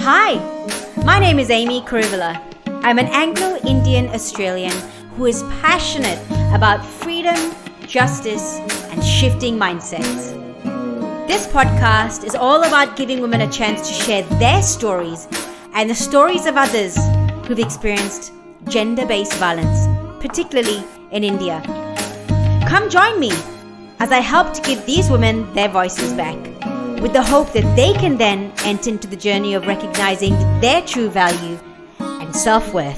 Hi, my name is Amy Kuruvilla. I'm an Anglo-Indian Australian who is passionate about freedom, justice, and shifting mindsets. This podcast is all about giving women a chance to share their stories and the stories of others who've experienced gender-based violence, particularly in India. Come join me as I help to give these women their voices back, with the hope that they can then enter into the journey of recognizing their true value and self-worth.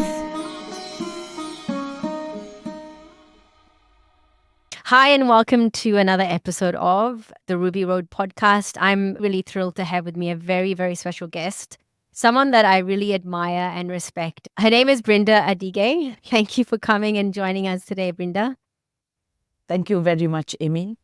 Hi, and welcome to another episode of the Ruby Road podcast. I'm really thrilled to have with me a very, very special guest, someone that I really admire and respect. Her name is Brinda Adige. Thank you for coming and joining us today, Brinda. Thank you very much, Amy.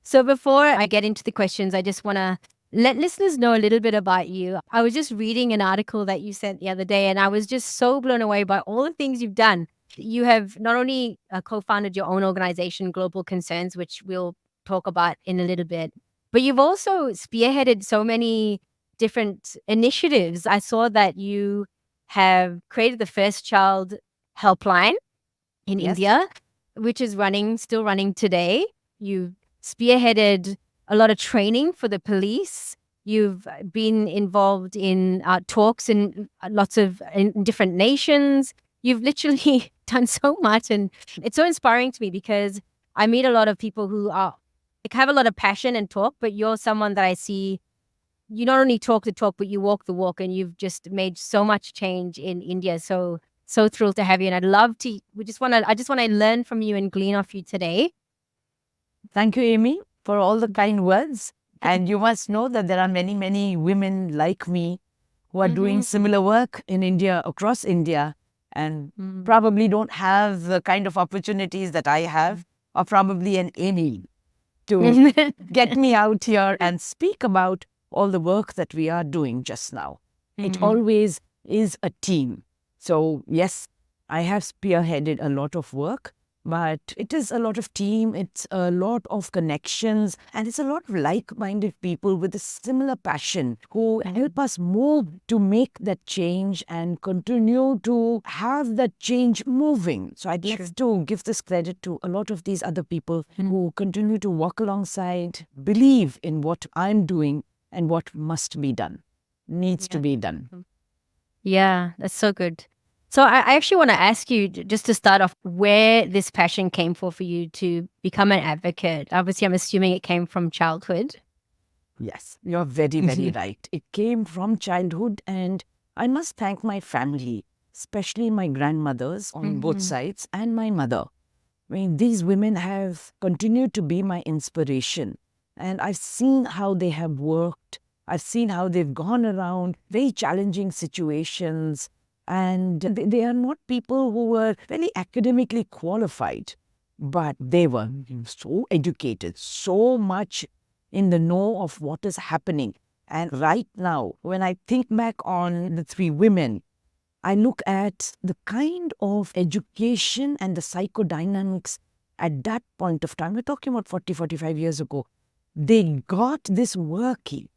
So before I get into the questions, I just want to let listeners know a little bit about you. I was just reading an article that you sent the other day, and I was just so blown away by all the things you've done. You have not only co-founded your own organization, Global Concerns, which we'll talk about in a little bit, but you've also spearheaded so many different initiatives. I saw that you have created the First Child Helpline in India, which is still running today. You've spearheaded a lot of training for the police. You've been involved in talks in in different nations. You've literally done so much, and it's so inspiring to me because I meet a lot of people who have a lot of passion and talk, but you're someone that I see, you not only talk the talk, but you walk the walk, and you've just made so much change in India. So thrilled to have you, and I just want to learn from you and glean off you today. Thank you, Amy, for all the kind words. And you must know that there are many, many women like me who are doing similar work in India, across India, and probably don't have the kind of opportunities that I have, or probably an Amy to get me out here and speak about all the work that we are doing just now. It always is a team. So yes, I have spearheaded a lot of work, but it is a lot of team, it's a lot of connections, and it's a lot of like-minded people with a similar passion who help us move to make that change and continue to have that change moving. So I'd like to give this credit to a lot of these other people who continue to walk alongside, believe in what I'm doing and what must be done, needs to be done. Yeah, that's so good. So I actually want to ask you, just to start off, where this passion came for you to become an advocate. Obviously, I'm assuming it came from childhood. Yes, you're very, very right. It came from childhood, and I must thank my family, especially my grandmothers on both sides and my mother. I mean, these women have continued to be my inspiration, and I've seen how they have worked. I've seen how they've gone around very challenging situations. And they are not people who were very academically qualified, but they were so educated, so much in the know of what is happening. And right now, when I think back on the three women, I look at the kind of education and the psychodynamics at that point of time. We're talking about 40, 45 years ago. They got this working.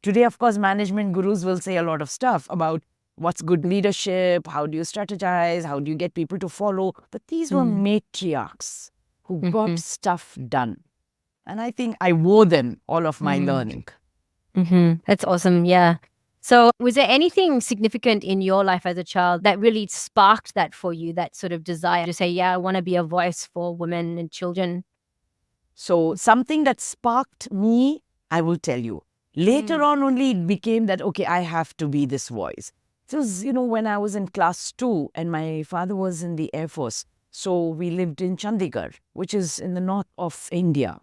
Today, of course, management gurus will say a lot of stuff about what's good leadership, how do you strategize, how do you get people to follow. But these were matriarchs who got stuff done. And I think I owe them all of my learning. That's awesome, yeah. So was there anything significant in your life as a child that really sparked that for you, that sort of desire to say, yeah, I want to be a voice for women and children? So something that sparked me, I will tell you. Later on only it became that, okay, I have to be this voice. It was, when I was in class 2 and my father was in the Air Force. So we lived in Chandigarh, which is in the north of India.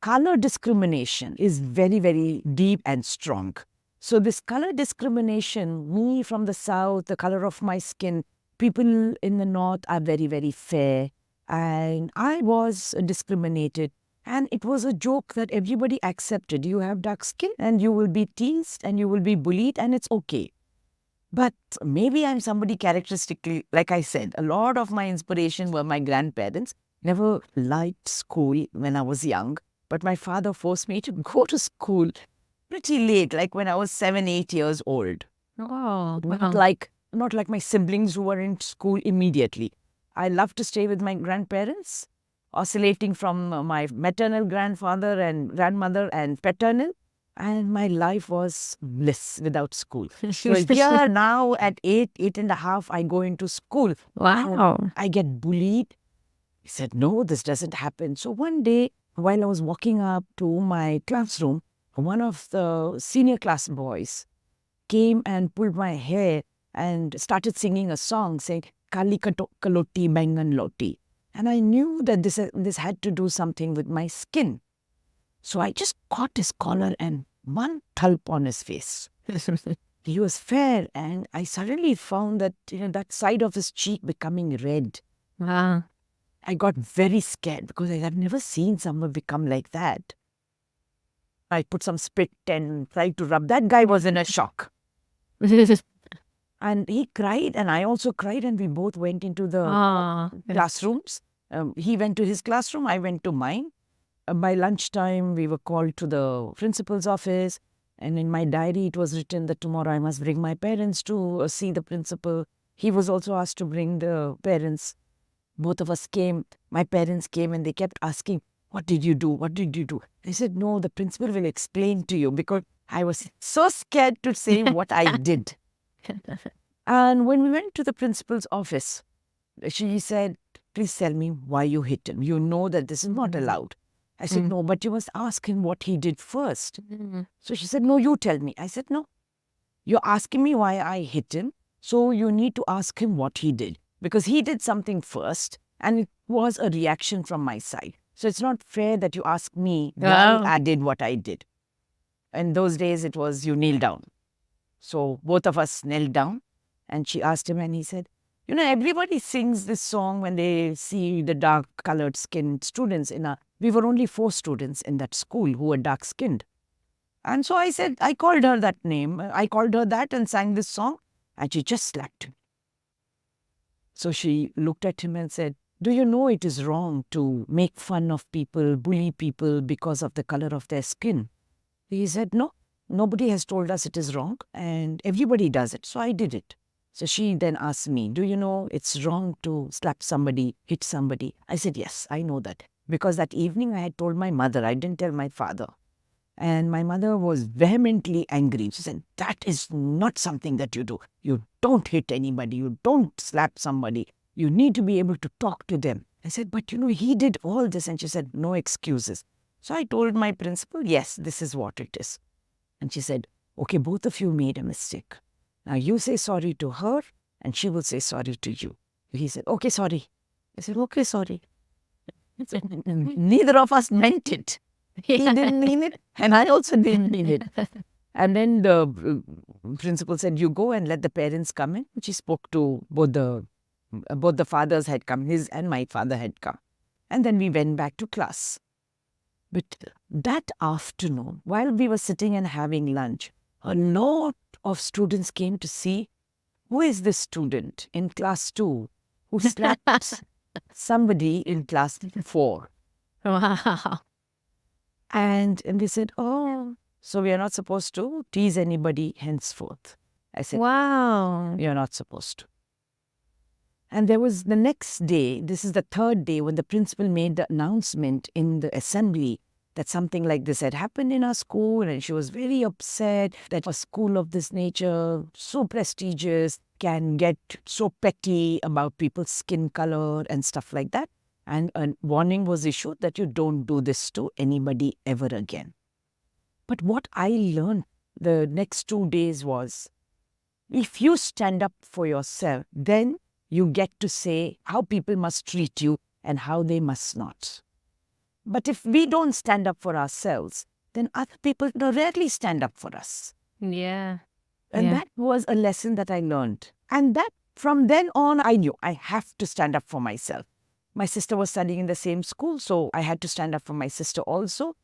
Color discrimination is very, very deep and strong. So this color discrimination, me from the south, the color of my skin, people in the north are very, very fair. And I was discriminated. And it was a joke that everybody accepted. You have dark skin and you will be teased and you will be bullied and it's okay. But maybe I'm somebody characteristically, like I said, a lot of my inspiration were my grandparents. Never liked school when I was young, but my father forced me to go to school. pretty late, like when I was 7, 8 years old. Oh, Not wow. like my siblings who were in school immediately. I loved to stay with my grandparents, oscillating from my maternal grandfather and grandmother and paternal. And my life was bliss without school. So here now at 8, 8.5, I go into school. Wow. I get bullied. He said, no, this doesn't happen. So one day, while I was walking up to my classroom, one of the senior class boys came and pulled my hair and started singing a song saying, Kali Kaloti Bangan Loti. And I knew that this had to do something with my skin. So I just caught his collar and one thulp on his face. He was fair, and I suddenly found that that side of his cheek becoming red. Wow. I got very scared because I have never seen someone become like that. I put some spit and tried to rub. That guy was in a shock. And he cried, and I also cried, and we both went into the classrooms. He went to his classroom, I went to mine. By lunchtime, we were called to the principal's office, and in my diary, it was written that tomorrow I must bring my parents to see the principal. He was also asked to bring the parents. Both of us came. My parents came, and they kept asking, what did you do? What did you do? I said, no, the principal will explain to you, because I was so scared to say what I did. And when we went to the principal's office, she said, please tell me why you hit him. You know that this is not allowed. I said, no, but you must ask him what he did first. So she said, no, you tell me. I said, no, you're asking me why I hit him. So you need to ask him what he did, because he did something first and it was a reaction from my side. So it's not fair that you ask me why I did what I did. In those days, it was you kneel down. So both of us knelt down, and she asked him, and he said, everybody sings this song when they see the dark-colored skinned students we were only 4 students in that school who were dark-skinned. And so I said, I called her that name. I called her that and sang this song, and she just slapped him. So she looked at him and said, do you know it is wrong to make fun of people, bully people because of the color of their skin? He said, no, nobody has told us it is wrong, and everybody does it. So I did it. So she then asked me, do you know it's wrong to slap somebody, hit somebody? I said, yes, I know that. Because that evening I had told my mother, I didn't tell my father. And my mother was vehemently angry. She said, that is not something that you do. You don't hit anybody. You don't slap somebody. You need to be able to talk to them. I said, but he did all this. And she said, no excuses. So I told my principal, yes, this is what it is. And she said, okay, both of you made a mistake. Now you say sorry to her and she will say sorry to you. He said, okay, sorry. I said, okay, sorry. Neither of us meant it. He didn't mean it, and I also didn't mean it. And then the principal said, you go and let the parents come in. She spoke to both the fathers had come, his and my father had come. And then we went back to class. But that afternoon, while we were sitting and having lunch, a lot of students came to see who is this student in class 2 who slapped somebody in class 4. Wow. And they said, oh, so we are not supposed to tease anybody henceforth. I said, Wow. you're not supposed to. And there was the next day, this is the 3rd day, when the principal made the announcement in the assembly that something like this had happened in our school, and she was very upset that a school of this nature, so prestigious, can get so petty about people's skin color and stuff like that. And a warning was issued that you don't do this to anybody ever again. But what I learned the next 2 days was, if you stand up for yourself, then you get to say how people must treat you and how they must not. But if we don't stand up for ourselves, then other people rarely stand up for us. Yeah. And that was a lesson that I learned. And that from then on, I knew I have to stand up for myself. My sister was studying in the same school, so I had to stand up for my sister also.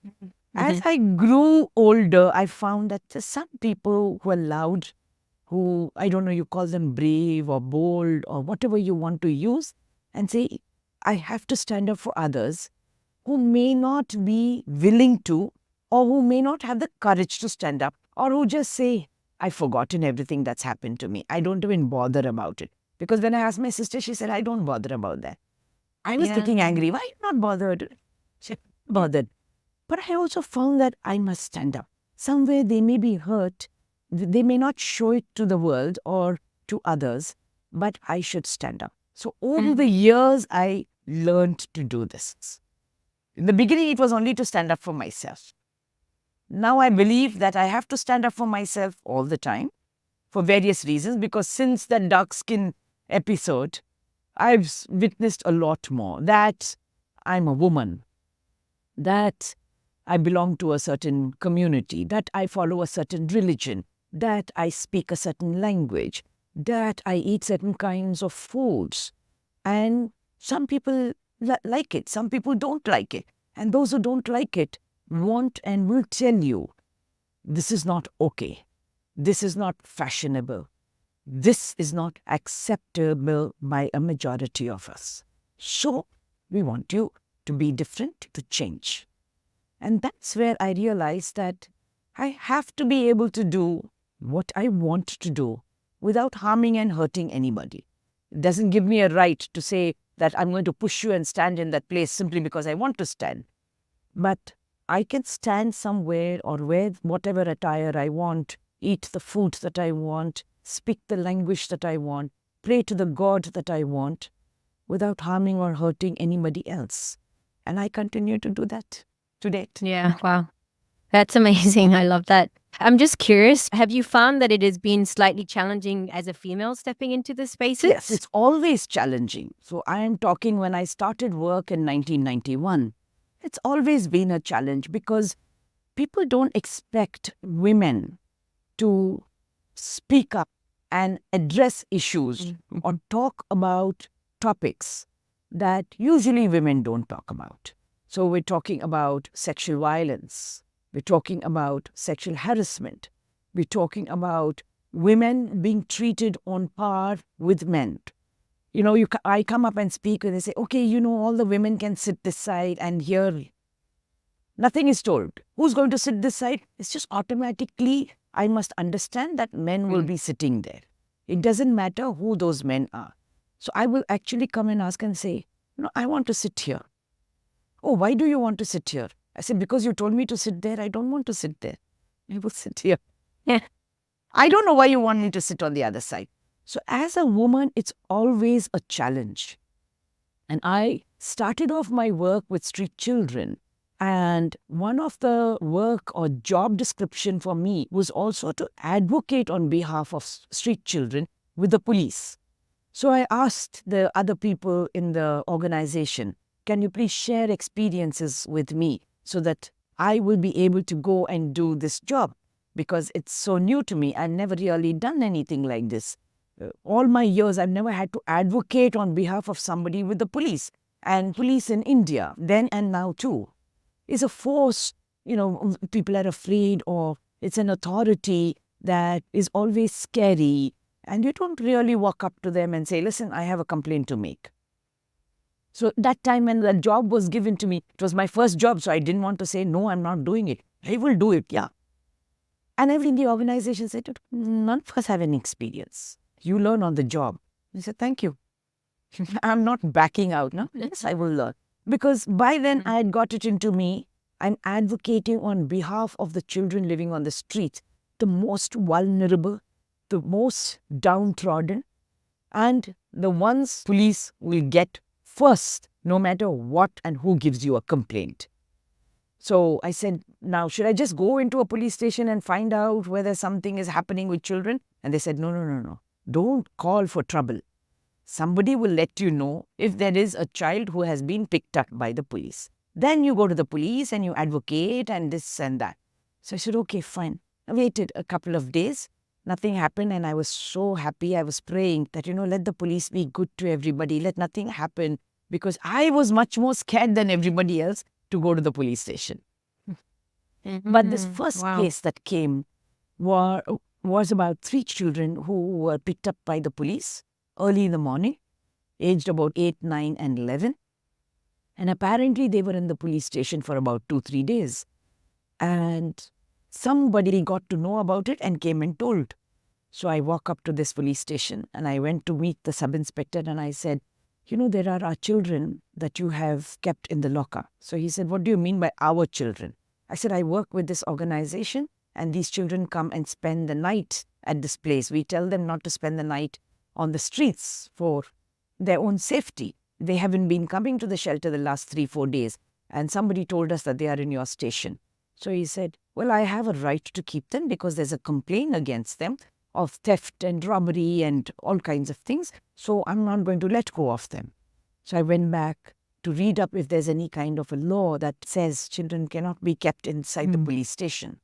As I grew older, I found that there's some people who are loud, who, I don't know, you call them brave or bold or whatever you want to use, and say, I have to stand up for others who may not be willing to or who may not have the courage to stand up, or who just say, I've forgotten everything that's happened to me. I don't even bother about it. Because when I asked my sister, she said, I don't bother about that. I was getting angry. Why are you not bothered? She said, bothered. But I also found that I must stand up. Somewhere they may be hurt. They may not show it to the world or to others, but I should stand up. So over the years, I learned to do this. In the beginning, it was only to stand up for myself. Now I believe that I have to stand up for myself all the time for various reasons, because since that dark skin episode, I've witnessed a lot more. That I'm a woman, that I belong to a certain community, that I follow a certain religion, that I speak a certain language, that I eat certain kinds of foods. And some people like it, some people don't like it. And those who don't like it want and will tell you, this is not okay. This is not fashionable. This is not acceptable by a majority of us. So we want you to be different, to change. And that's where I realized that I have to be able to do what I want to do without harming and hurting anybody. It doesn't give me a right to say that I'm going to push you and stand in that place simply because I want to stand. But I can stand somewhere or wear whatever attire I want, eat the food that I want, speak the language that I want, pray to the God that I want, without harming or hurting anybody else. And I continue to do that to date. Yeah, wow. That's amazing. I love that. I'm just curious, have you found that it has been slightly challenging as a female stepping into the spaces? Yes, it's always challenging. So I am talking when I started work in 1991. It's always been a challenge because people don't expect women to speak up and address issues or talk about topics that usually women don't talk about. So we're talking about sexual violence. We're talking about sexual harassment. We're talking about women being treated on par with men. You know, I come up and speak and they say, okay, you know, all the women can sit this side and here. Nothing is told. Who's going to sit this side? It's just automatically, I must understand that men will be sitting there. It doesn't matter who those men are. So I will actually come and ask and say, no, I want to sit here. Oh, why do you want to sit here? I said, because you told me to sit there. I don't want to sit there. I will sit here. Yeah. I don't know why you want me to sit on the other side. So as a woman, it's always a challenge. And I started off my work with street children. And one of the work or job description for me was also to advocate on behalf of street children with the police. So I asked the other people in the organization, can you please share experiences with me so that I will be able to go and do this job? Because it's so new to me. I've never really done anything like this. All my years, I've never had to advocate on behalf of somebody with the police. And police in India, then and now too, is a force, you know, people are afraid of. It's an authority that is always scary. And you don't really walk up to them and say, listen, I have a complaint to make. So that time when the job was given to me, it was my first job. So I didn't want to say, no, I'm not doing it. I will do it, yeah. And everyone in the organization said, none of us have any experience. You learn on the job. I said, thank you. I'm not backing out. No, yes, I will learn. Because by then I had got it into me. I'm advocating on behalf of the children living on the streets, the most vulnerable, the most downtrodden, and the ones police will get first, no matter what and who gives you a complaint. So I said, now, should I just go into a police station and find out whether something is happening with children? And they said, no. Don't call for trouble. Somebody will let you know if there is a child who has been picked up by the police. Then you go to the police and you advocate and this and that. So I said, okay, fine. I waited a couple of days. Nothing happened and I was so happy. I was praying that, let the police be good to everybody. Let nothing happen. Because I was much more scared than everybody else to go to the police station. But this first case that came was about 3 children who were picked up by the police early in the morning, aged about 8, 9 and 11. And apparently they were in the police station for about 2-3 days. And somebody got to know about it and came and told. So I walk up to this police station and I went to meet the sub-inspector and I said, there are our children that you have kept in the locker. So he said, what do you mean by our children? I said, I work with this organization and these children come and spend the night at this place. We tell them not to spend the night on the streets for their own safety. They haven't been coming to the shelter the last 3-4 days. And somebody told us that they are in your station. So he said, well, I have a right to keep them because there's a complaint against them of theft and robbery and all kinds of things. So I'm not going to let go of them. So I went back to read up if there's any kind of a law that says children cannot be kept inside the police station.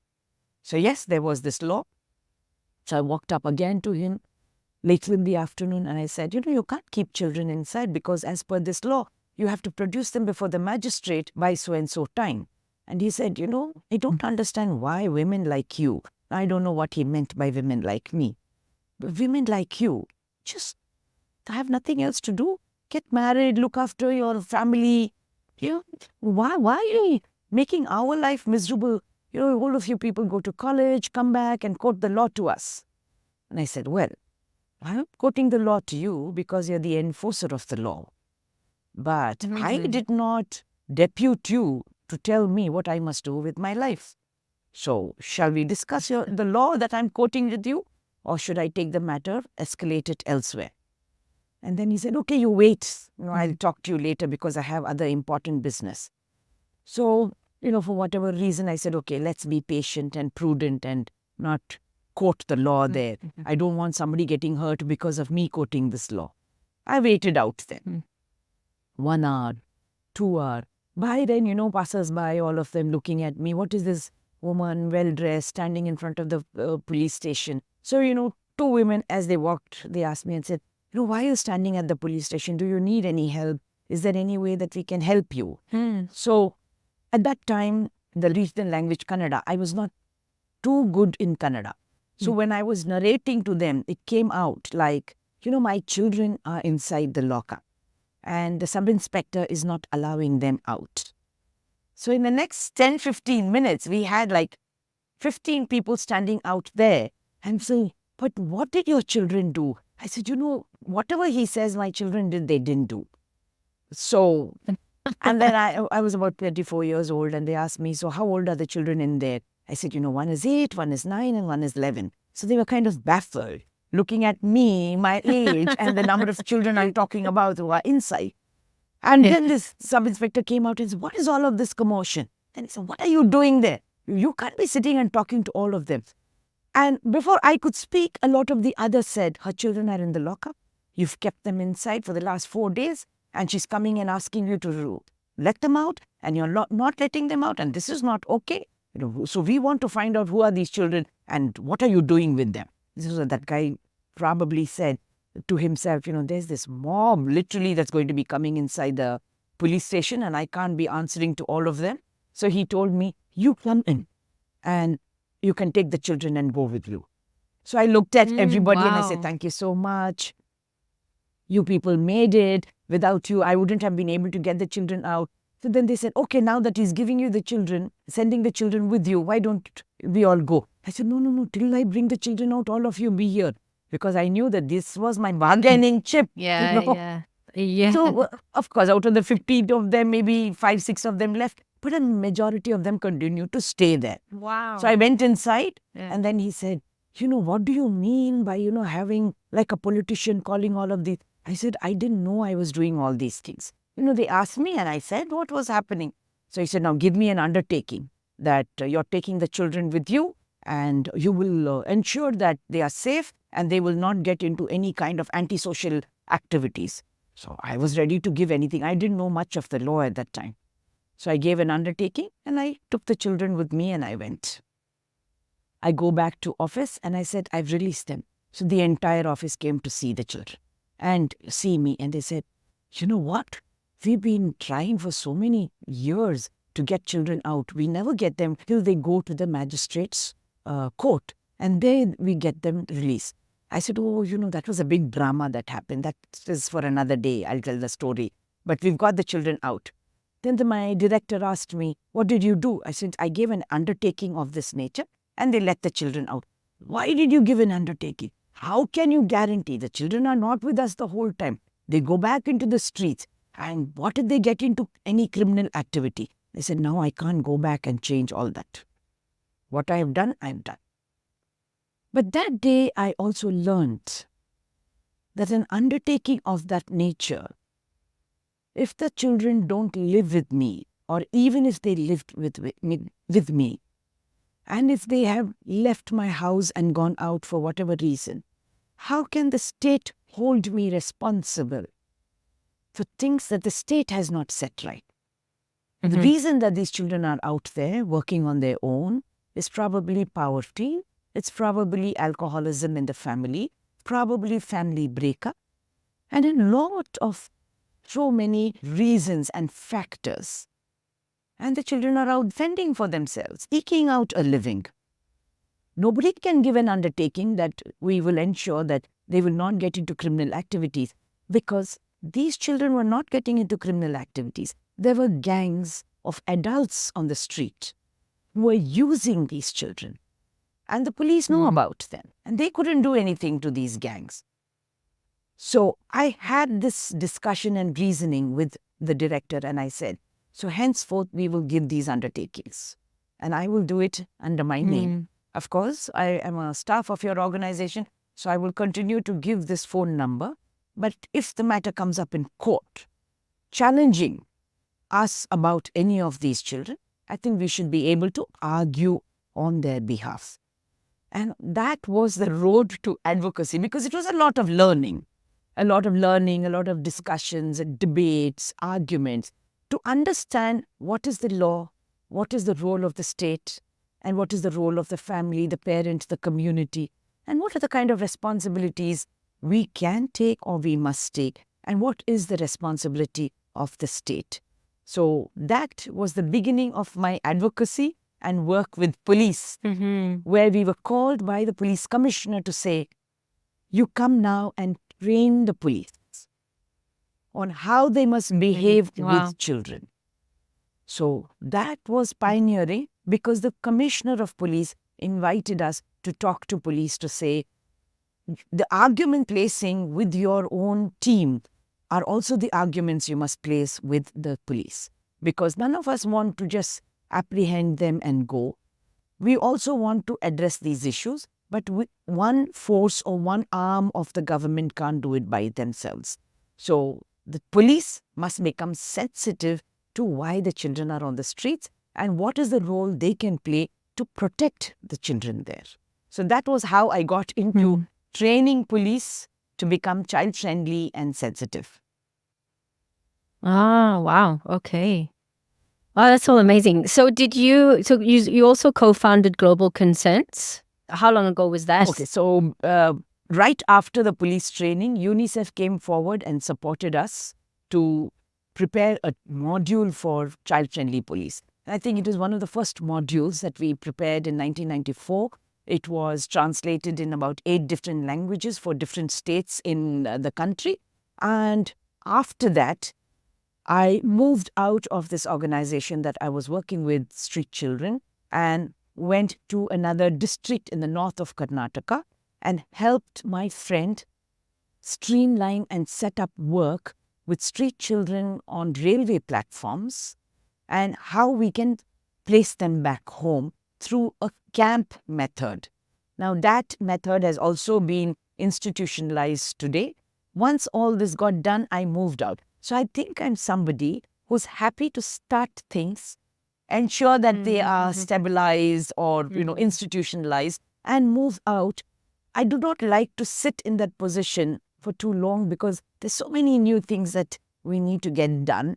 So yes, there was this law. So I walked up again to him later in the afternoon and I said, you can't keep children inside because as per this law, you have to produce them before the magistrate by so and so time. And he said, I don't understand why women like you, I don't know what he meant by women like me, but women like you just have nothing else to do. Get married, look after your family. Why are you making our life miserable? All of you people go to college, come back and quote the law to us. And I said, well, I'm quoting the law to you because you're the enforcer of the law. But I did not depute you to tell me what I must do with my life. So shall we discuss the law that I'm quoting with you? Or should I take the matter, escalate it elsewhere? And then he said, okay, you wait. I'll talk to you later because I have other important business. So, for whatever reason, I said, okay, let's be patient and prudent and not quote the law there. I don't want somebody getting hurt because of me quoting this law. I waited out then. 1 hour, 2 hours. By then, passers-by, all of them looking at me. What is this woman, well-dressed, standing in front of the police station? So, 2 women, as they walked, they asked me and said, why are you standing at the police station? Do you need any help? Is there any way that we can help you? So, at that time, the regional language Kannada, I was not too good in Kannada. So, when I was narrating to them, it came out like, my children are inside the locker and the sub-inspector is not allowing them out. So, in the next 10-15 minutes, we had like 15 people standing out there and saying, but what did your children do? I said, whatever he says my children did, they didn't do. So, and then I was about 24 years old and they asked me, so how old are the children in there? I said, one is 8, one is 9 and one is 11. So they were kind of baffled, looking at me, my age and the number of children I'm talking about who are inside. And then this sub-inspector came out and said, what is all of this commotion? And he said, what are you doing there? You can't be sitting and talking to all of them. And before I could speak, a lot of the others said, her children are in the lockup. You've kept them inside for the last 4 days. And she's coming and asking you to let them out. And you're not letting them out. And this is not okay. So we want to find out who are these children and what are you doing with them? So that guy probably said to himself, there's this mob literally that's going to be coming inside the police station and I can't be answering to all of them. So he told me, you come in and you can take the children and go with you. So I looked at everybody and I said, thank you so much. You people made it. Without you, I wouldn't have been able to get the children out. So then they said, okay, now that he's giving you the children, sending the children with you, why don't we all go? I said, no, till I bring the children out, all of you be here. Because I knew that this was my bargaining chip. Yeah. So, of course, out of the 15 of them, maybe 5-6 of them left. But a majority of them continued to stay there. Wow. So I went inside and then he said, what do you mean by, having like a politician calling all of these? I said, I didn't know I was doing all these things. They asked me and I said what was happening. So he said, now give me an undertaking that you're taking the children with you and you will ensure that they are safe and they will not get into any kind of antisocial activities. So I was ready to give anything. I didn't know much of the law at that time. So I gave an undertaking and I took the children with me and I went. I go back to office and I said, I've released them. So the entire office came to see the children and see me. And they said, you know what? We've been trying for so many years to get children out. We never get them till they go to the magistrate's court and then we get them released. I said, oh, that was a big drama that happened. That is for another day. I'll tell the story. But we've got the children out. Then my director asked me, what did you do? I said, I gave an undertaking of this nature and they let the children out. Why did you give an undertaking? How can you guarantee the children are not with us the whole time? They go back into the streets. And what if they get into any criminal activity? They said, no, I can't go back and change all that. What I have done, I have done. But that day, I also learned that an undertaking of that nature, if the children don't live with me, or even if they lived with me, and if they have left my house and gone out for whatever reason, how can the state hold me responsible for things that the state has not set right? The reason that these children are out there working on their own is probably poverty, it's probably alcoholism in the family, probably family breakup, and a lot of so many reasons and factors. And the children are out fending for themselves, eking out a living. Nobody can give an undertaking that we will ensure that they will not get into criminal activities, because these children were not getting into criminal activities. There were gangs of adults on the street who were using these children. And the police know about them. And they couldn't do anything to these gangs. So I had this discussion and reasoning with the director, and I said, so henceforth we will give these undertakings. And I will do it under my name. Of course, I am a staff of your organization, so I will continue to give this phone number. But if the matter comes up in court, challenging us about any of these children, I think we should be able to argue on their behalf. And that was the road to advocacy, because it was a lot of learning, a lot of discussions and debates, arguments, to understand what is the law, what is the role of the state, and what is the role of the family, the parents, the community, and what are the kind of responsibilities we can take or we must take, and what is the responsibility of the state. So that was the beginning of my advocacy and work with police, where we were called by the police commissioner to say, you come now and train the police on how they must behave with children. So that was pioneering, because the commissioner of police invited us to talk to police to say, the argument placing with your own team are also the arguments you must place with the police, because none of us want to just apprehend them and go. We also want to address these issues, but with one force or one arm of the government can't do it by themselves. So the police must become sensitive to why the children are on the streets and what is the role they can play to protect the children there. So that was how I got into training police to become child-friendly and sensitive. Ah, wow. Okay. Oh, that's all amazing. So you also co-founded Global Consents? How long ago was that? Okay, so right after the police training, UNICEF came forward and supported us to prepare a module for child-friendly police. And I think it was one of the first modules that we prepared in 1994. It was translated in about 8 different languages for different states in the country. And after that, I moved out of this organization that I was working with street children and went to another district in the north of Karnataka and helped my friend streamline and set up work with street children on railway platforms and how we can place them back home through a camp method. Now that method has also been institutionalized today. Once all this got done, I moved out. So I think I'm somebody who's happy to start things, ensure that they are stabilized or institutionalized, and move out. I do not like to sit in that position for too long because there's so many new things that we need to get done.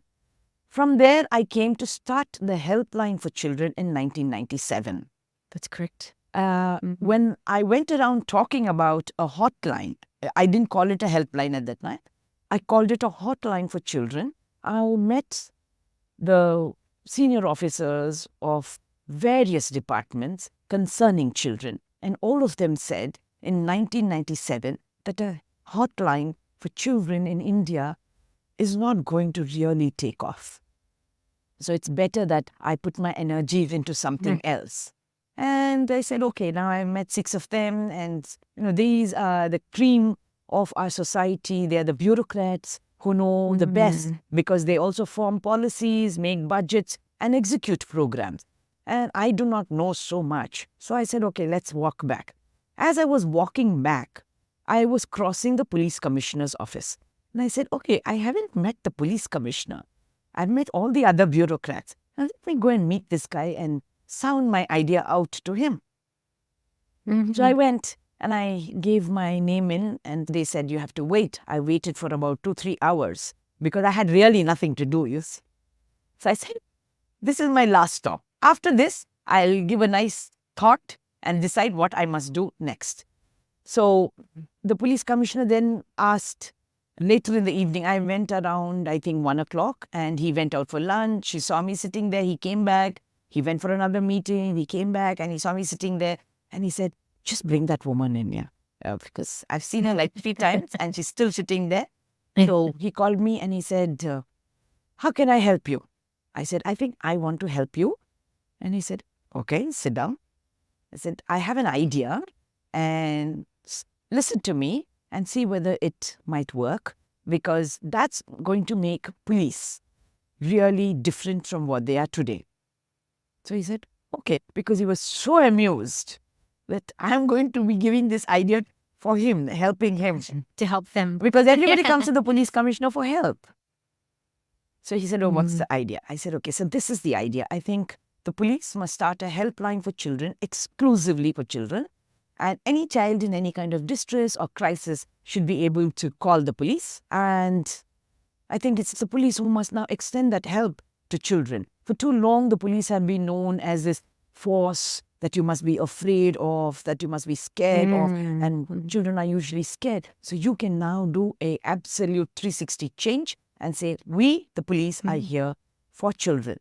From there, I came to start the helpline for children in 1997. That's correct. When I went around talking about a hotline, I didn't call it a helpline at that time. I called it a hotline for children. I met the senior officers of various departments concerning children, and all of them said in 1997 that a hotline for children in India is not going to really take off. So it's better that I put my energies into something else. And I said, okay, now I've met 6 of them, and these are the cream of our society. They're the bureaucrats who know the best, because they also form policies, make budgets, and execute programs. And I do not know so much. So I said, okay, let's walk back. As I was walking back, I was crossing the police commissioner's office. And I said, okay, I haven't met the police commissioner. I've met all the other bureaucrats. Now let me go and meet this guy and sound my idea out to him. So I went and I gave my name in, and they said, you have to wait. I waited for about 2-3 hours because I had really nothing to do, you see. So I said, this is my last stop. After this, I'll give a nice thought and decide what I must do next. So the police commissioner then asked, later in the evening, I went around, I think 1 o'clock, and he went out for lunch. He saw me sitting there. He came back. He went for another meeting. He came back and he saw me sitting there. And he said, just bring that woman in here. Because I've seen her like 3 times and she's still sitting there. So he called me and he said, how can I help you? I said, I think I want to help you. And he said, okay, sit down. I said, I have an idea, and listen to me and see whether it might work, because that's going to make police really different from what they are today. So he said, okay, because he was so amused that I'm going to be giving this idea for him, helping him. To help them. Because everybody comes to the police commissioner for help. So he said, oh, what's the idea? I said, okay, so this is the idea. I think the police must start a helpline for children, exclusively for children. And any child in any kind of distress or crisis should be able to call the police. And I think it's the police who must now extend that help to children. For too long, the police have been known as this force that you must be afraid of, that you must be scared of. And children are usually scared. So you can now do a absolute 360 change and say, we, the police, are here for children.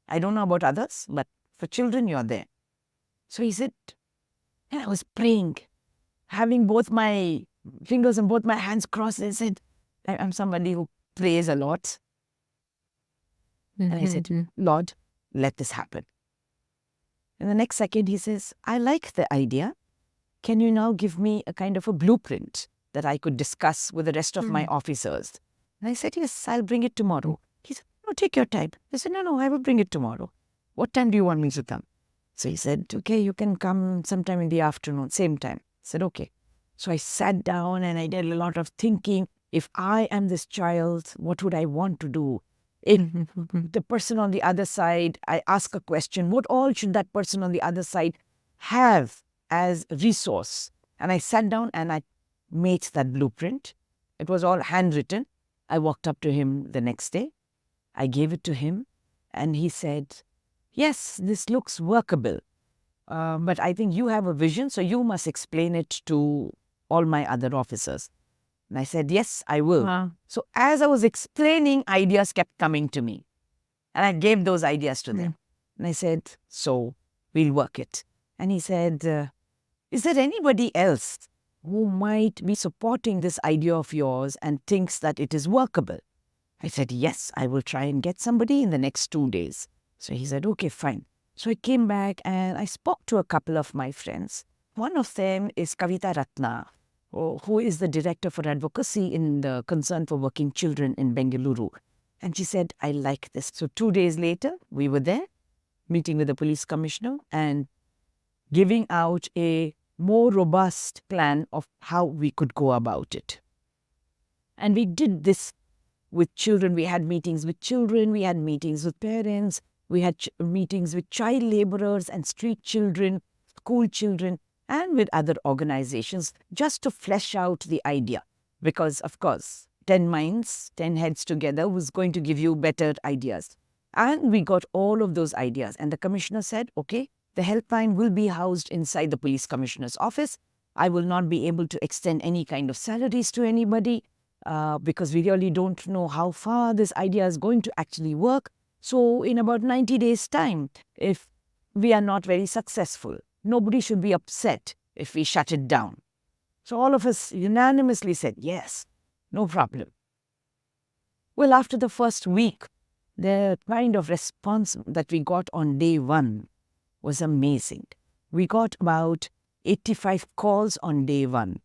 I don't know about others, but for children, you're there. So he said, and I was praying, having both my fingers and both my hands crossed. And I said, I'm somebody who prays a lot. And I said, Lord, let this happen. And the next second, he says, I like the idea. Can you now give me a kind of a blueprint that I could discuss with the rest of my officers? And I said, yes, I'll bring it tomorrow. He said, no, take your time. I said, no, I will bring it tomorrow. What time do you want me to come? So he said, okay, you can come sometime in the afternoon, same time. I said, okay. So I sat down and I did a lot of thinking. If I am this child, what would I want to do? If the person on the other side, I ask a question, what all should that person on the other side have as a resource? And I sat down and I made that blueprint. It was all handwritten. I walked up to him the next day. I gave it to him and he said, yes, this looks workable. But I think you have a vision, so you must explain it to all my other officers. And I said, yes, I will. Wow. So as I was explaining, ideas kept coming to me. And I gave those ideas to them. And I said, so we'll work it. And he said, is there anybody else who might be supporting this idea of yours and thinks that it is workable? I said, yes, I will try and get somebody in the next 2 days. So he said, okay, fine. So I came back and I spoke to a couple of my friends. One of them is Kavita Ratna, who is the director for advocacy in the Concern for Working Children in Bengaluru. And she said, I like this. So 2 days later, we were there, meeting with the police commissioner and giving out a more robust plan of how we could go about it. And we did this with children. We had meetings with children, we had meetings with parents, we had meetings with child laborers and street children, school children, and with other organizations, just to flesh out the idea. Because, of course, 10 minds, 10 heads together was going to give you better ideas. And we got all of those ideas. And the commissioner said, okay, the helpline will be housed inside the police commissioner's office. I will not be able to extend any kind of salaries to anybody because we really don't know how far this idea is going to actually work. So in about 90 days' time, if we are not very successful, nobody should be upset if we shut it down. So all of us unanimously said, yes, no problem. Well, after the first week, the kind of response that we got on day one was amazing. We got about 85 calls on day one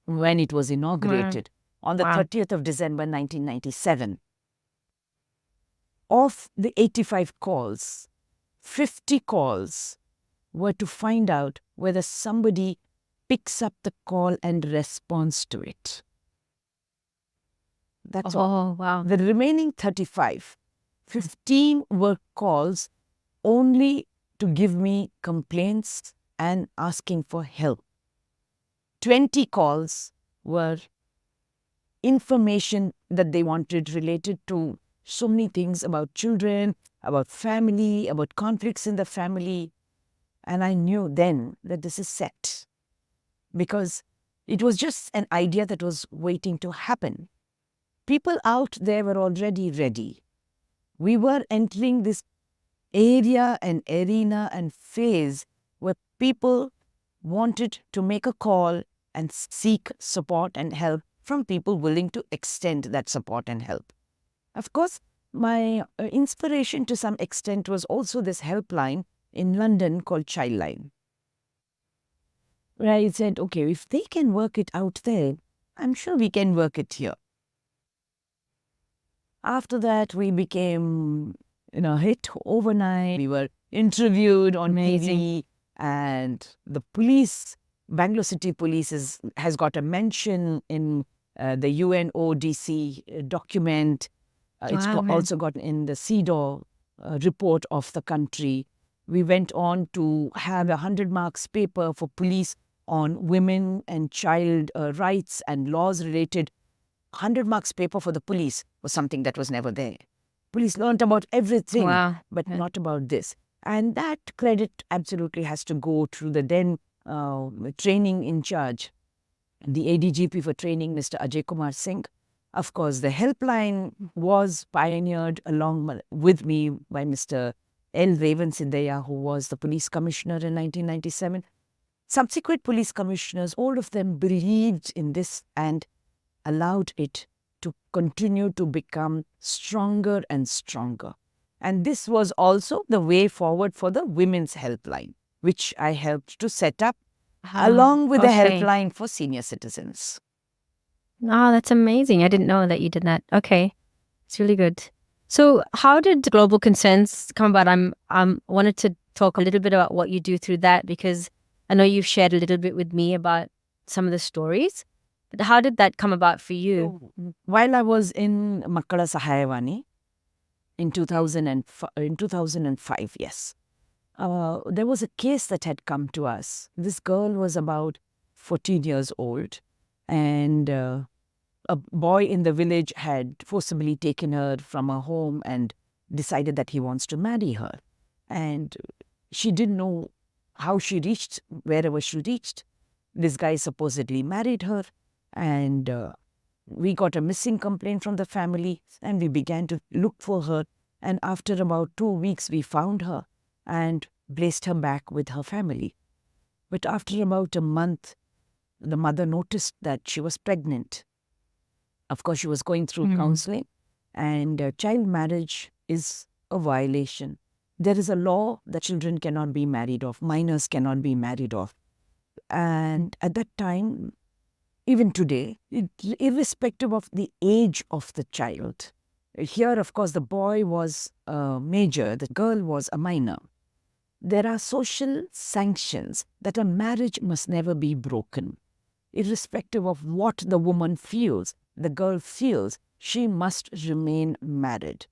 when it was inaugurated on the Wow. 30th of December 1997. Of the 85 calls, 50 calls were to find out whether somebody picks up the call and responds to it. That's all. Oh, wow. The remaining 35, 15 were calls only to give me complaints and asking for help. 20 calls were information that they wanted related to so many things about children, about family, about conflicts in the family. And I knew then that this is set because it was just an idea that was waiting to happen. People out there were already ready. We were entering this area and arena and phase where people wanted to make a call and seek support and help from people willing to extend that support and help. Of course, my inspiration to some extent was also this helpline in London called Childline, where I said, okay, if they can work it out there, I'm sure we can work it here. After that, we became, a hit overnight. We were interviewed on TV, and the police, Bangalore City Police, has got a mention in the UNODC document. It's also got in the CEDAW report of the country. We went on to have a 100 marks paper for police on women and child rights and laws related. 100 marks paper for the police was something that was never there. Police learned about everything, but not about this. And that credit absolutely has to go to the then training in charge, the ADGP for training, Mr. Ajay Kumar Singh. Of course, the helpline was pioneered along with me by Mr. L. Revan Siddeya, who was the police commissioner in 1997. Subsequent police commissioners, all of them believed in this and allowed it to continue to become stronger and stronger. And this was also the way forward for the Women's Helpline, which I helped to set up along with the helpline for senior citizens. Oh, that's amazing. I didn't know that you did that. Okay. It's really good. So how did Global Concerns come about? I wanted to talk a little bit about what you do through that, because I know you've shared a little bit with me about some of the stories. But how did that come about for you? While I was in Makkala Sahayavani in 2005, yes, there was a case that had come to us. This girl was about 14 years old, and a boy in the village had forcibly taken her from her home and decided that he wants to marry her. And she didn't know how she reached wherever she reached. This guy supposedly married her, and we got a missing complaint from the family, and we began to look for her. And after about 2 weeks, we found her and placed her back with her family. But after about a month, the mother noticed that she was pregnant. Of course, she was going through counseling, and child marriage is a violation. There is a law that children cannot be married off, minors cannot be married off. And at that time, even today, irrespective of the age of the child, here, of course, the boy was a major, the girl was a minor. There are social sanctions that a marriage must never be broken. Irrespective of what the woman feels, the girl feels, she must remain married.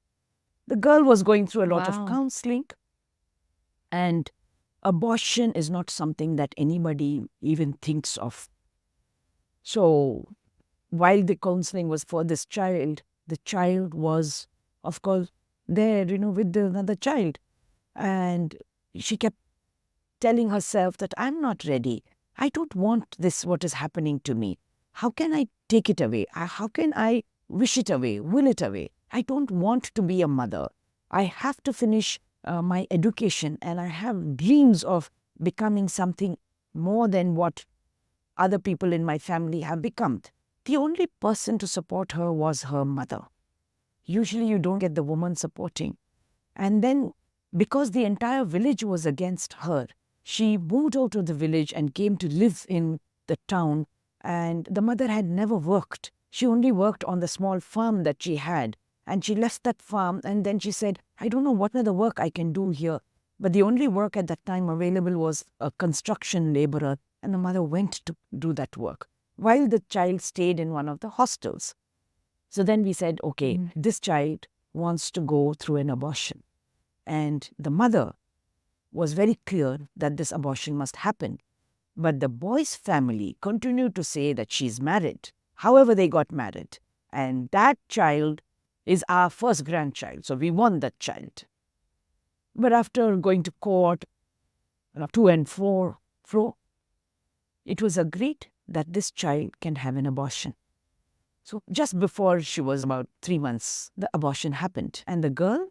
The girl was going through a lot of counseling, and abortion is not something that anybody even thinks of. So while the counseling was for this child, the child was, of course, there, with another child. And she kept telling herself that I'm not ready. I don't want this, what is happening to me. How can I take it away? How can I wish it away, will it away? I don't want to be a mother. I have to finish my education, and I have dreams of becoming something more than what other people in my family have become. The only person to support her was her mother. usually you don't get the woman supporting. And then, because the entire village was against her, she moved out of the village and came to live in the town. And the mother had never worked. She only worked on the small farm that she had. And she left that farm, and then she said, I don't know what other work I can do here. But the only work at that time available was a construction laborer, and the mother went to do that work while the child stayed in one of the hostels. So then we said, okay, this child wants to go through an abortion. And the mother was very clear that this abortion must happen. But the boy's family continued to say that she's married. However, they got married. And that child is our first grandchild. So we want that child. But after going to court, to and fro, it was agreed that this child can have an abortion. So just before she was about 3 months, the abortion happened. And the girl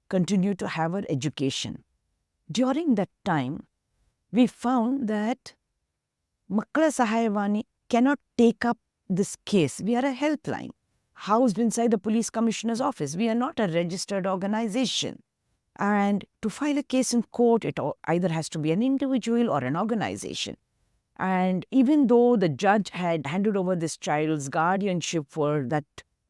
continued to have her education. During that time, we found that Makkala Sahayavani cannot take up this case. We are a helpline housed inside the police commissioner's office. We are not a registered organization. And to file a case in court, it either has to be an individual or an organization. And even though the judge had handed over this child's guardianship for that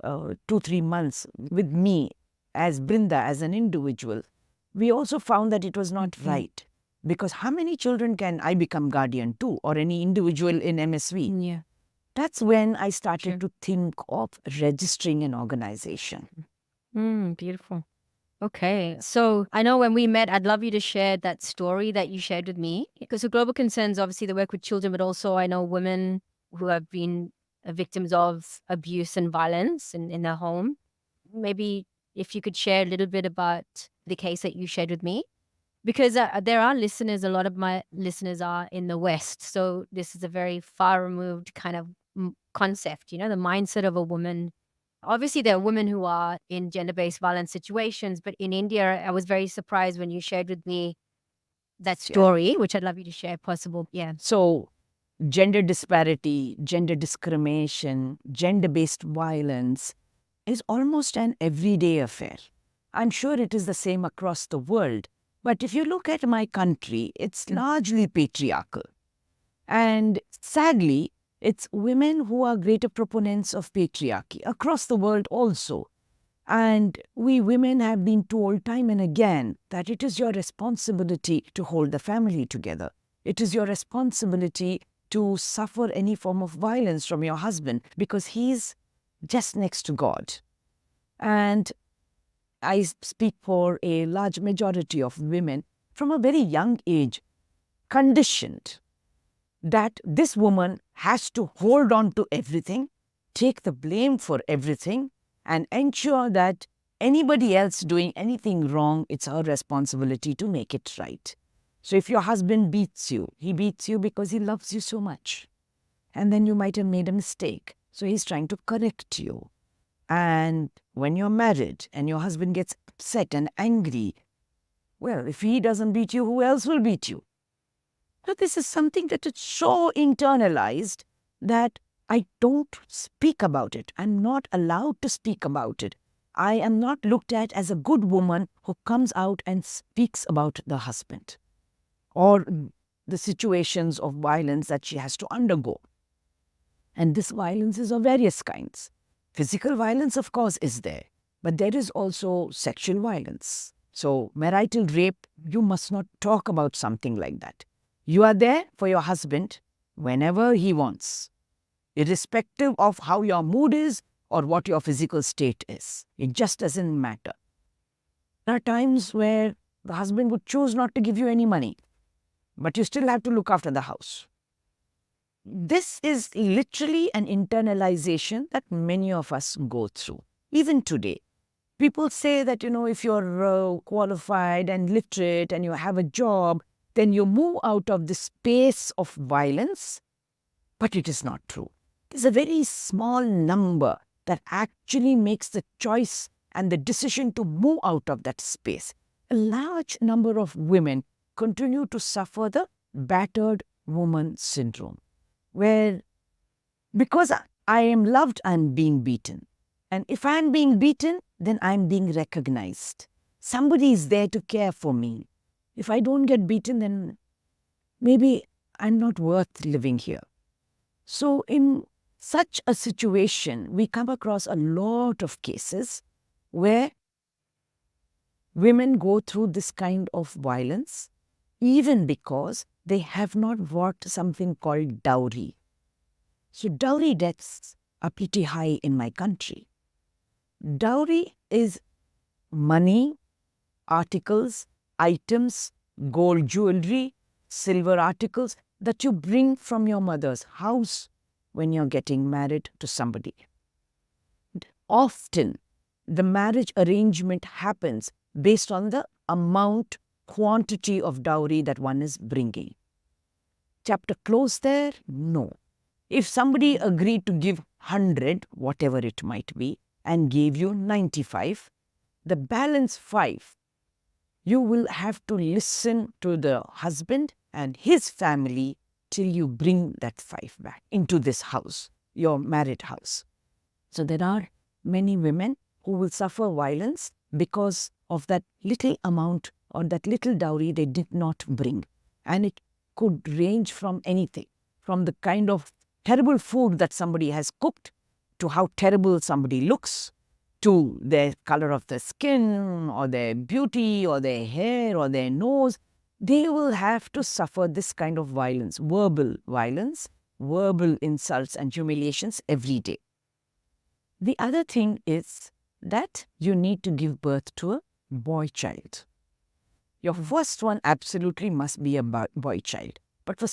2-3 months with me as Brinda, as an individual, we also found that it was not right. Because how many children can I become guardian to, or any individual in MSV? Yeah. That's when I started to think of registering an organization. Beautiful. Okay. So I know when we met, I'd love you to share that story that you shared with me. Because the Global Concerns, obviously, they work with children, but also I know women who have been victims of abuse and violence in their home. Maybe if you could share a little bit about the case that you shared with me. Because there are listeners, a lot of my listeners are in the West. So this is a very far removed kind of concept, the mindset of a woman. Obviously, there are women who are in gender-based violence situations, but in India, I was very surprised when you shared with me that story, which I'd love you to share if possible. Yeah. So gender disparity, gender discrimination, gender-based violence is almost an everyday affair. I'm sure it is the same across the world. But if you look at my country, it's largely patriarchal. And sadly, it's women who are greater proponents of patriarchy across the world also. And we women have been told time and again that it is your responsibility to hold the family together. It is your responsibility to suffer any form of violence from your husband because he's just next to God. And I speak for a large majority of women from a very young age, conditioned that this woman has to hold on to everything, take the blame for everything, and ensure that anybody else doing anything wrong, it's her responsibility to make it right. So if your husband beats you, he beats you because he loves you so much. And then you might have made a mistake. So he's trying to correct you. And when you're married and your husband gets upset and angry, well, if he doesn't beat you, who else will beat you? So this is something that is so internalized that I don't speak about it. I'm not allowed to speak about it. I am not looked at as a good woman who comes out and speaks about the husband or the situations of violence that she has to undergo. And this violence is of various kinds. Physical violence, of course, is there, but there is also sexual violence. So marital rape, you must not talk about something like that. You are there for your husband whenever he wants, irrespective of how your mood is or what your physical state is. It just doesn't matter. There are times where the husband would choose not to give you any money, but you still have to look after the house. This is literally an internalization that many of us go through, even today. People say that, if you're qualified and literate and you have a job, then you move out of the space of violence. But it is not true. There's a very small number that actually makes the choice and the decision to move out of that space. A large number of women continue to suffer the battered woman syndrome, where because I am loved, I'm being beaten. And if I'm being beaten, then I'm being recognized. Somebody is there to care for me. If I don't get beaten, then maybe I'm not worth living here. So in such a situation, we come across a lot of cases where women go through this kind of violence, even because they have not brought something called dowry. So dowry deaths are pretty high in my country. Dowry is money, articles, items, gold jewelry, silver articles that you bring from your mother's house when you're getting married to somebody. Often, the marriage arrangement happens based on the amount, quantity of dowry that one is bringing. Chapter closed there? No. If somebody agreed to give 100, whatever it might be, and gave you 95, the balance 5, you will have to listen to the husband and his family till you bring that 5 back into this house, your married house. So there are many women who will suffer violence because of that little amount or that little dowry they did not bring. And it could range from anything, from the kind of terrible food that somebody has cooked, to how terrible somebody looks, to their color of the skin, or their beauty, or their hair, or their nose. They will have to suffer this kind of violence, verbal insults and humiliations every day. The other thing is that you need to give birth to a boy child. Your first one absolutely must be a boy child. But for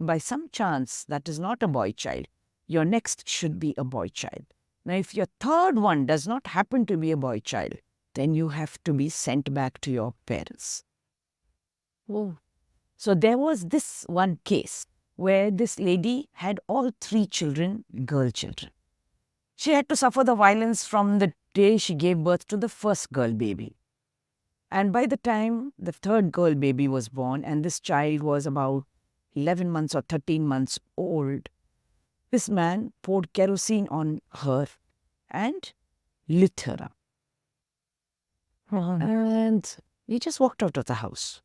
by some chance, that is not a boy child. Your next should be a boy child. Now, if your third one does not happen to be a boy child, then you have to be sent back to your parents. Oh. So there was this one case where this lady had all 3 children, girl children. She had to suffer the violence from the day she gave birth to the first girl baby. And by the time the third girl baby was born, and this child was about 11 months or 13 months old, this man poured kerosene on her and lit her up. And he just walked out of the house.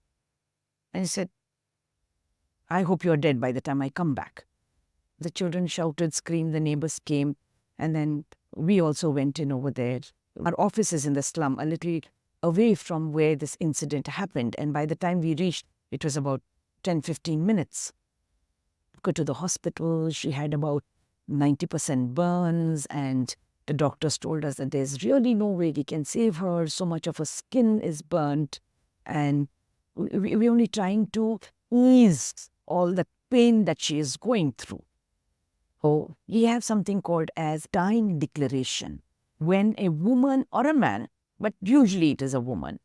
And he said, I hope you're dead by the time I come back. The children shouted, screamed, the neighbors came, and then we also went in over there. Our office is in the slum, a little away from where this incident happened. And by the time we reached, it was about 10-15 minutes. Go to the hospital. She had about 90% burns, and the doctors told us that there's really no way we can save her. So much of her skin is burnt, and we're only trying to ease all the pain that she is going through. Oh, we have something called as dying declaration. When a woman or a man, but usually it is a woman,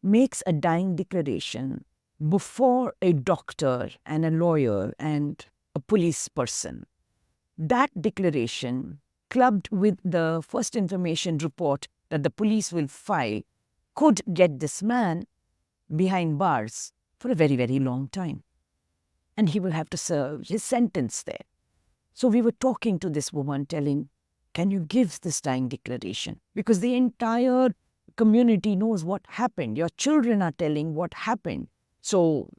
makes a dying declaration before a doctor and a lawyer and a police person, that declaration, clubbed with the first information report that the police will file, could get this man behind bars for a very, very long time. And he will have to serve his sentence there. So we were talking to this woman, telling, can you give this dying declaration? Because the entire community knows what happened. Your children are telling what happened. So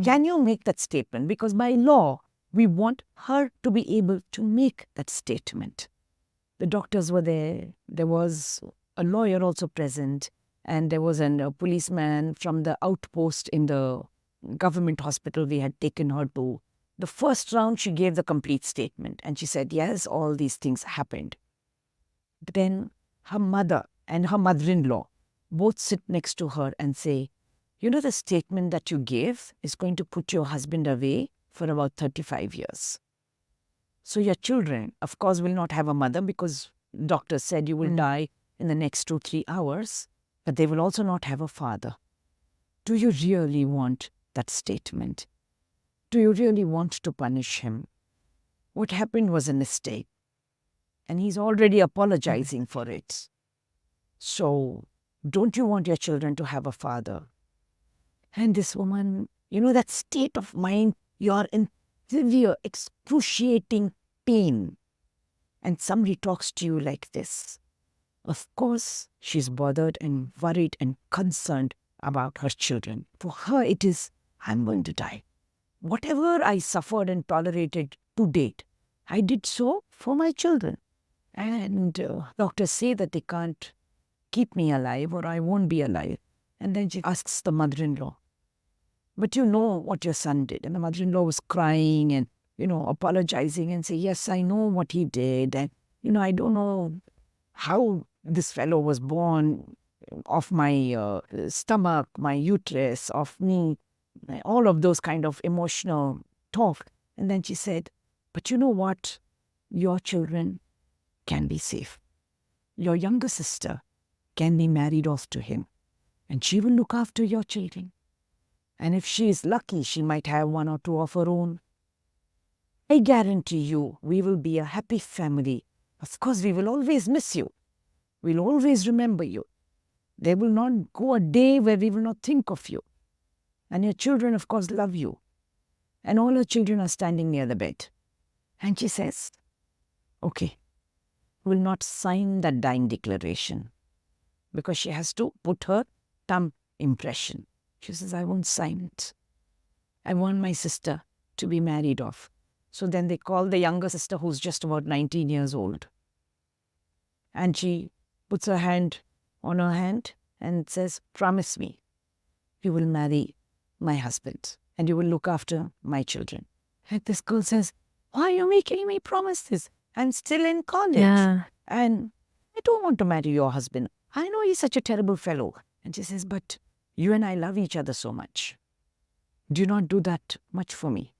can you make that statement? Because by law, we want her to be able to make that statement. The doctors were there. There was a lawyer also present. And there was a policeman from the outpost in the government hospital we had taken her to. The first round, she gave the complete statement. And she said, yes, all these things happened. Then her mother and her mother-in-law both sit next to her and say, you know, the statement that you gave is going to put your husband away for about 35 years. So your children, of course, will not have a mother because doctors said you will die in the next 2-3 hours, but they will also not have a father. Do you really want that statement? Do you really want to punish him? What happened was a mistake, and he's already apologizing for it. So don't you want your children to have a father? And this woman, you know, that state of mind, you're in severe, excruciating pain. and somebody talks to you like this, of course she's bothered and worried and concerned about her children. For her it is, I'm going to die. Whatever I suffered and tolerated to date, I did so for my children. And doctors say that they can't keep me alive or I won't be alive. And then she asks the mother-in-law, but you know what your son did. And the mother-in-law was crying and, apologizing and say, yes, I know what he did. And, I don't know how this fellow was born, of my stomach, my uterus, of me, all of those kind of emotional talk. And then she said, but you know what? Your children can be safe. Your younger sister can be married off to him, and she will look after your children. And if she is lucky, she might have one or two of her own. I guarantee you, we will be a happy family. Of course, we will always miss you. We'll always remember you. There will not go a day where we will not think of you. And your children, of course, love you. And all her children are standing near the bed. And she says, okay, will not sign that dying declaration, because she has to put her thumb impression. She says, I won't sign it. I want my sister to be married off. So then they call the younger sister, who's just about 19 years old. And she puts her hand on her hand and says, promise me you will marry my husband and you will look after my children. And this girl says, why are you making me promise this? I'm still in college. Yeah. And I don't want to marry your husband. I know he's such a terrible fellow. And she says, but you and I love each other so much. Do not do that much for me.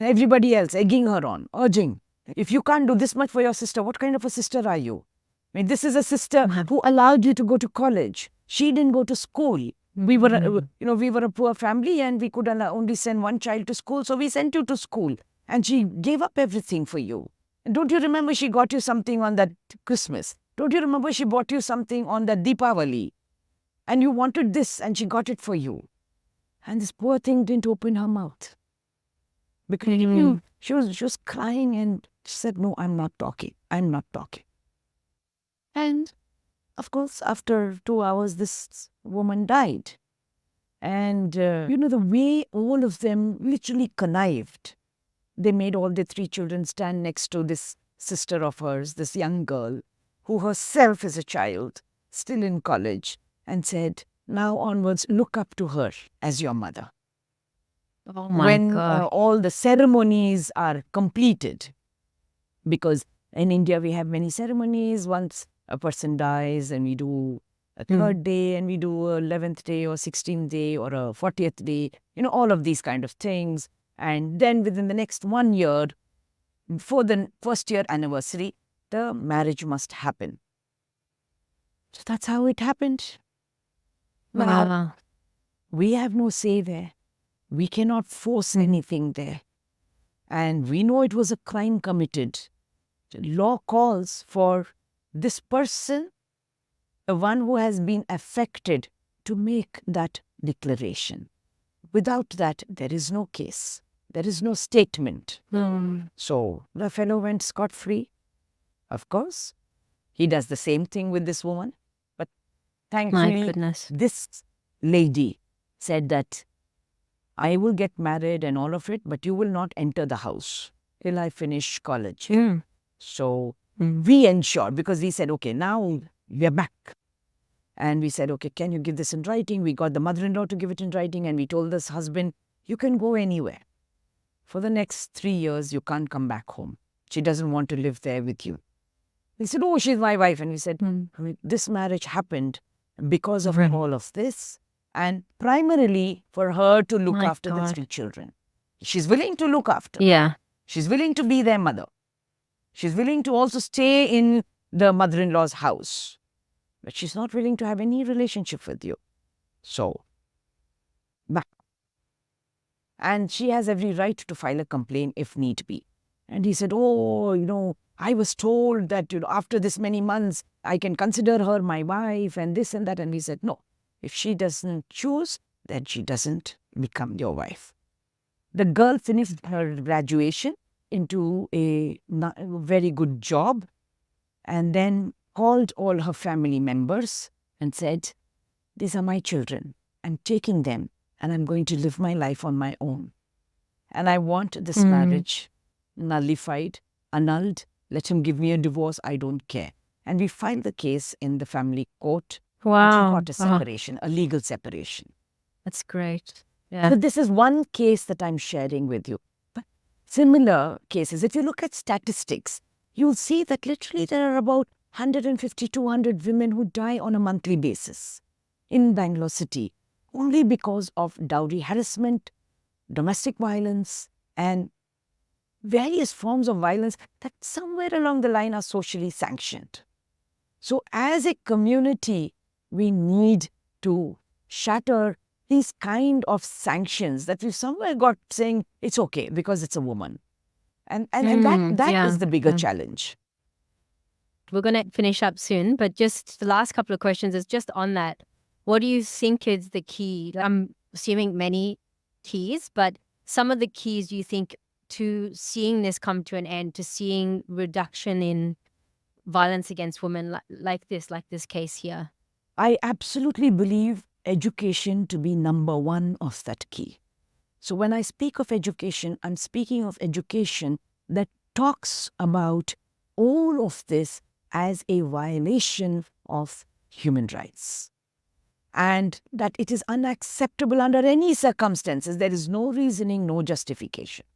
Everybody else egging her on, urging. If you can't do this much for your sister, what kind of a sister are you? I mean, this is a sister who allowed you to go to college. She didn't go to school. We were, we were a poor family and we could only send one child to school. So we sent you to school. And she gave up everything for you. And don't you remember she got you something on that Christmas? Don't you remember she bought you something on that Deepavali? And you wanted this and she got it for you. And this poor thing didn't open her mouth. Because she was crying and she said, no, I'm not talking. I'm not talking. And of course, after 2 hours, this woman died. And, the way all of them literally connived. They made all the 3 children stand next to this sister of hers, this young girl, who herself is a child, still in college, and said, now onwards, look up to her as your mother. Oh my God. When all the ceremonies are completed, because in India we have many ceremonies. Once a person dies and we do a 3rd day and we do a 11th day or 16th day or a 40th day, all of these kind of things. And then within the next 1 year, for the first year anniversary, the marriage must happen. So that's how it happened. Wow. We have no say there. We cannot force anything there. And we know it was a crime committed. The law calls for this person, the one who has been affected, to make that declaration. Without that, there is no case. There is no statement. So the fellow went scot-free. Of course, he does the same thing with this woman. But thankfully, My goodness. this lady said that I will get married and all of it, but you will not enter the house till I finish college. So we ensured, because we said, okay, now we're back. And we said, okay, can you give this in writing? We got the mother-in-law to give it in writing, and we told this husband, you can go anywhere. For the next 3 years, you can't come back home. She doesn't want to live there with you. He said, oh, she's my wife. And we said, this marriage happened because of all of this, and primarily for her to look after the 3 children. She's willing to look after. Yeah. She's willing to be their mother. She's willing to also stay in the mother-in-law's house. But she's not willing to have any relationship with you. So, back. And she has every right to file a complaint if need be. And he said, oh, I was told that, after this many months, I can consider her my wife and this and that. And we said, no. If she doesn't choose, then she doesn't become your wife. The girl finished her graduation into a very good job and then called all her family members and said, "These are my children. I'm taking them and I'm going to live my life on my own. And I want this marriage nullified, annulled. Let him give me a divorce. I don't care." And we filed the case in the family court. And she Wow. got a separation, a legal separation. That's great. So Yeah. this is one case that I'm sharing with you. But similar cases, if you look at statistics, you'll see that literally there are about 150, 200 women who die on a monthly basis in Bangalore city, only because of dowry harassment, domestic violence, and various forms of violence that somewhere along the line are socially sanctioned. So as a community, we need to shatter these kind of sanctions that we've somewhere got saying it's okay because it's a woman. And that Yeah. is the bigger challenge. We're going to finish up soon, but just the last couple of questions is just on that. What do you think is the key? I'm assuming many keys, but some of the keys do you think to seeing this come to an end, to seeing reduction in violence against women like this case here? I absolutely believe education to be number one of that key. So when I speak of education, I'm speaking of education that talks about all of this as a violation of human rights. And that it is unacceptable under any circumstances. There is no reasoning, no justification.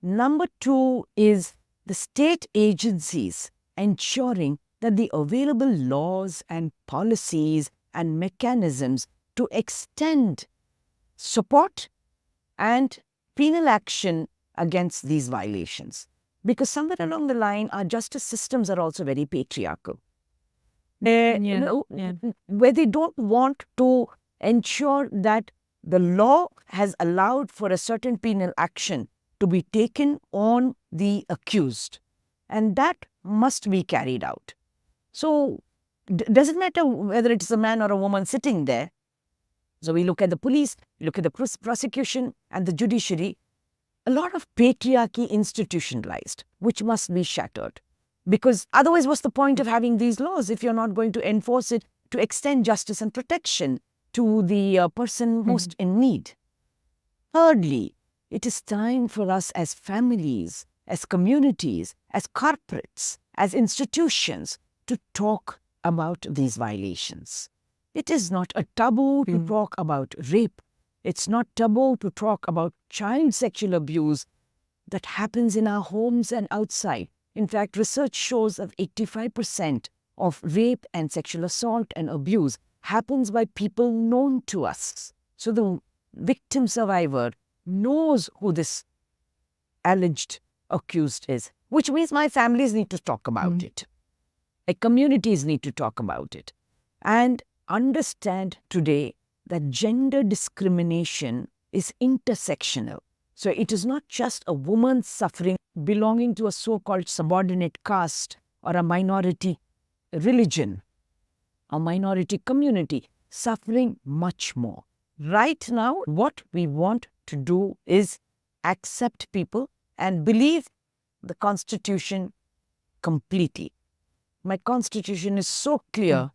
Number two is the state agencies ensuring that the available laws and policies and mechanisms to extend support and penal action against these violations. Because somewhere along the line, our justice systems are also very patriarchal. Where they don't want to ensure that the law has allowed for a certain penal action to be taken on the accused. And that must be carried out. So, doesn't matter whether it's a man or a woman sitting there. So, we look at the police, we look at the prosecution and the judiciary. A lot of patriarchy institutionalized, which must be shattered. Because otherwise, what's the point of having these laws if you're not going to enforce it to extend justice and protection to the person most in need? Thirdly, it is time for us as families, as communities, as corporates, as institutions to talk about these violations. It is not a taboo to talk about rape. It's not taboo to talk about child sexual abuse that happens in our homes and outside. In fact, research shows that 85% of rape and sexual assault and abuse happens by people known to us. So the victim survivor knows who this alleged accused is, which means my families need to talk about it. Like communities need to talk about it. And understand today that gender discrimination is intersectional. So it is not just a woman suffering belonging to a so-called subordinate caste or a minority religion or minority community, suffering much more. Right now, what we want to do is accept people and believe the Constitution completely. My Constitution is so clear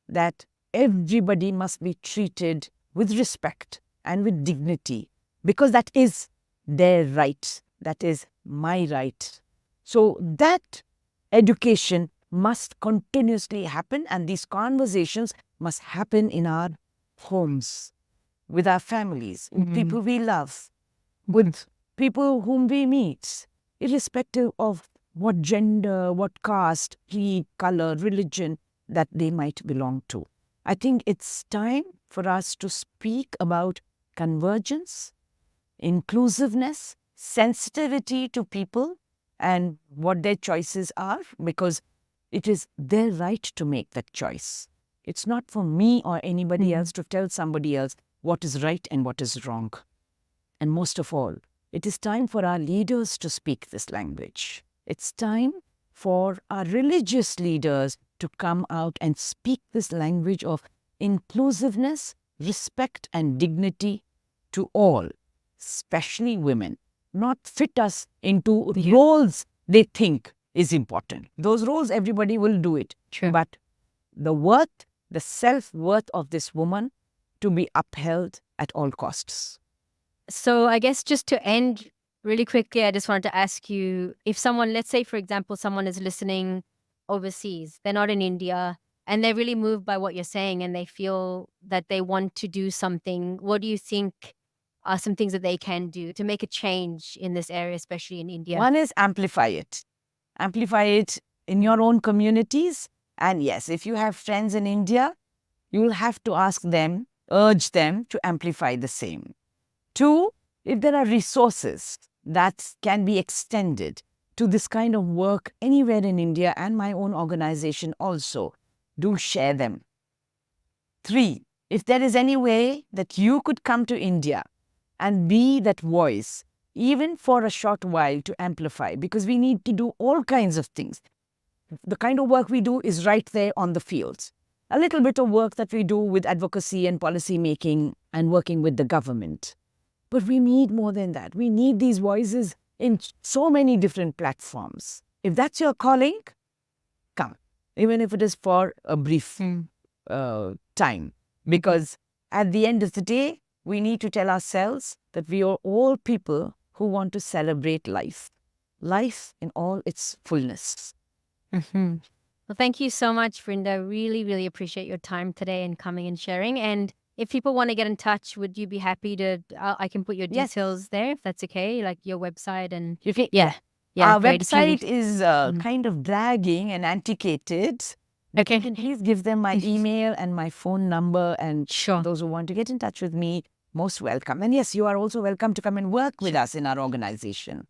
that everybody must be treated with respect and with dignity because that is their right. That is my right. So that education must continuously happen, and these conversations must happen in our homes, with our families, with people we love, with people whom we meet, irrespective of what gender, what caste, creed, color, religion that they might belong to. I think it's time for us to speak about convergence, inclusiveness, sensitivity to people and what their choices are, because it is their right to make that choice. It's not for me or anybody else to tell somebody else what is right and what is wrong. And most of all, it is time for our leaders to speak this language. It's time for our religious leaders to come out and speak this language of inclusiveness, respect, and dignity to all, especially women. not fit us into roles they think is important. Those roles, everybody will do it. True. But the self-worth of this woman to be upheld at all costs. So I guess just to end really quickly, I just wanted to ask you, if someone, let's say, for example, someone is listening overseas, they're not in India, and they're really moved by what you're saying and they feel that they want to do something, what do you think are some things that they can do to make a change in this area, especially in India? One is amplify it. Amplify it in your own communities. And yes, if you have friends in India, you will have to ask them, urge them to amplify the same. 2, if there are resources that can be extended to this kind of work anywhere in India and my own organization also, do share them. 3, if there is any way that you could come to India and be that voice, even for a short while, to amplify, because we need to do all kinds of things. The kind of work we do is right there on the fields. A little bit of work that we do with advocacy and policy making and working with the government. But we need more than that. We need these voices in so many different platforms. If that's your calling, come, even if it is for a brief time. Because at the end of the day, we need to tell ourselves that we are all people who want to celebrate life. Life in all its fullness. Well, thank you so much, Brinda. Really, really appreciate your time today and coming and sharing. And if people want to get in touch, would you be happy to, I can put your details there if that's okay, like your website and... Yeah. Our great. website is kind of dragging and antiquated. Okay. You can please give them my email and my phone number, and Sure. those who want to get in touch with me, most welcome. And yes, you are also welcome to come and work with us in our organization.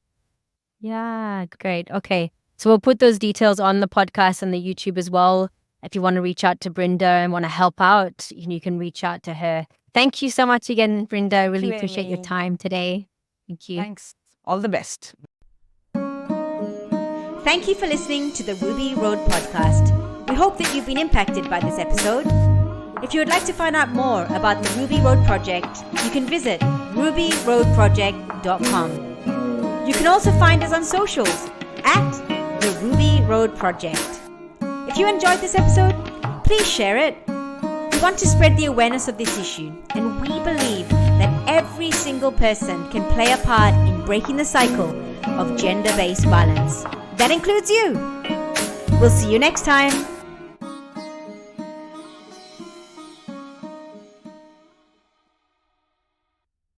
Yeah, great. Okay. So we'll put those details on the podcast and the YouTube as well. If you want to reach out to Brinda and want to help out, you can reach out to her. Thank you so much again, Brinda. I really appreciate your time today. Thank you. Thanks. All the best. Thank you for listening to the Ruby Road podcast. We hope that you've been impacted by this episode. If you would like to find out more about the Ruby Road Project, you can visit rubyroadproject.com. You can also find us on socials at the Ruby Road Project. If you enjoyed this episode, please share it. We want to spread the awareness of this issue, and we believe that every single person can play a part in breaking the cycle of gender-based violence. That includes you. We'll see you next time.